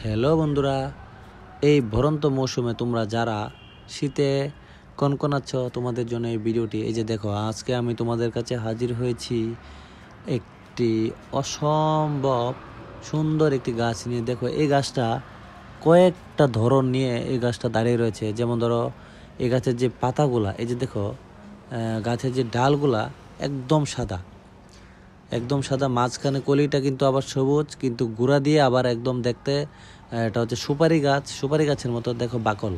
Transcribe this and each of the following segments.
Hello বন্ধুরা, এই ভরন্ত মৌসুমে তোমরা যারা শীতে কনকনাচ্ছ তোমাদের জন্য এই ভিডিওটি। এই যে দেখো, আজকে আমি তোমাদের কাছে হাজির হয়েছি একটি অসম্ভব সুন্দর একটি গাছ নিয়ে। দেখো, এই গাছটা কয়েকটা ধরন নিয়ে এই গাছটা দাঁড়িয়ে রয়েছে। যেমন ধরো, এই গাছের যে পাতাগুলা, এই যে দেখো, গাছের যে ডালগুলা একদম সাদা, মাঝখানে কলিটা কিন্তু আবার সবুজ, কিন্তু গুঁড়া দিয়ে আবার একদম দেখতে এটা হচ্ছে সুপারি গাছের মতো। দেখো বাকল,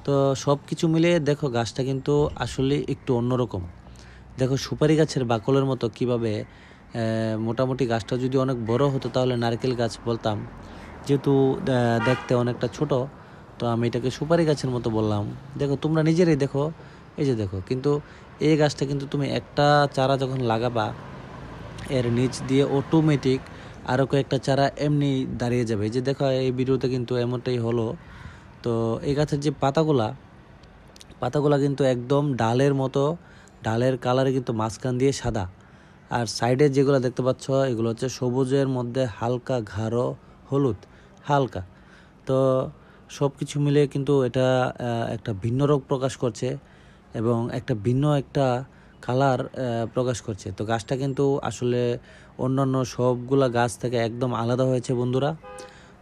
তো সব কিছু মিলিয়ে দেখো গাছটা কিন্তু আসলে একটু অন্যরকম। দেখো, সুপারি গাছের বাকলের মতো কিভাবে মোটামুটি গাছটা যদি অনেক বড় হতো তাহলে নারকেল গাছ বলতাম, যেহেতু দেখতে অনেকটা ছোট, তো আমি এটাকে সুপারি গাছের মতো বললাম। দেখো, তোমরা নিজেরাই দেখো, এই যে দেখো, কিন্তু এই গাছটা কিন্তু তুমি একটা চারা যখন লাগাবা, এর নিচ দিয়ে অটোমেটিক আরও কয়েকটা চারা এমনি দাঁড়িয়ে যাবে। যে দেখো, এই ভিডিওতে কিন্তু এমনটাই হলো। তো এই গাছের যে পাতাগুলা কিন্তু একদম ডালের মতো, ডালের কালারে কিন্তু মাঝখান দিয়ে সাদা, আর সাইডে যেগুলো দেখতে পাচ্ছ এগুলো হচ্ছে সবুজের মধ্যে হালকা গাঢ় হলুদ, হালকা। তো সব কিছু মিলে কিন্তু এটা একটা ভিন্ন রূপ প্রকাশ করছে এবং একটা কালার প্রকাশ করছে। তো গাছটা কিন্তু আসলে অন্যান্য সবগুলা গাছ থেকে একদম আলাদা হয়েছে বন্ধুরা।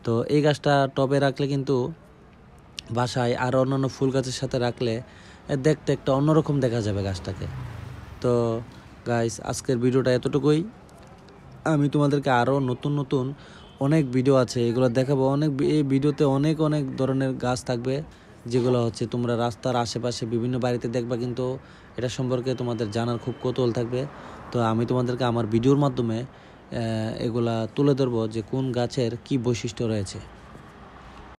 তো এই গাছটা টবে রাখলে কিন্তু বাসায় আর অন্যান্য ফুল গাছের সাথে রাখলে দেখতে একটা অন্যরকম দেখা যাবে গাছটাকে। তো গাইস, আজকের ভিডিওটা এতটুকুই। আমি তোমাদেরকে আরও নতুন নতুন অনেক ভিডিও আছে, এগুলো দেখাবো। এই ভিডিওতে অনেক অনেক ধরনের গাছ থাকবে, যেগুলো হচ্ছে তোমরা রাস্তার আশেপাশে বিভিন্ন বাড়িতে দেখবা, কিন্তু এটা সম্পর্কে তোমাদের জানার খুব কৌতূহল থাকবে। তো আমি তোমাদেরকে আমার ভিডিওর মাধ্যমে এগুলা তুলে ধরবো যে কোন গাছের কি বৈশিষ্ট্য রয়েছে।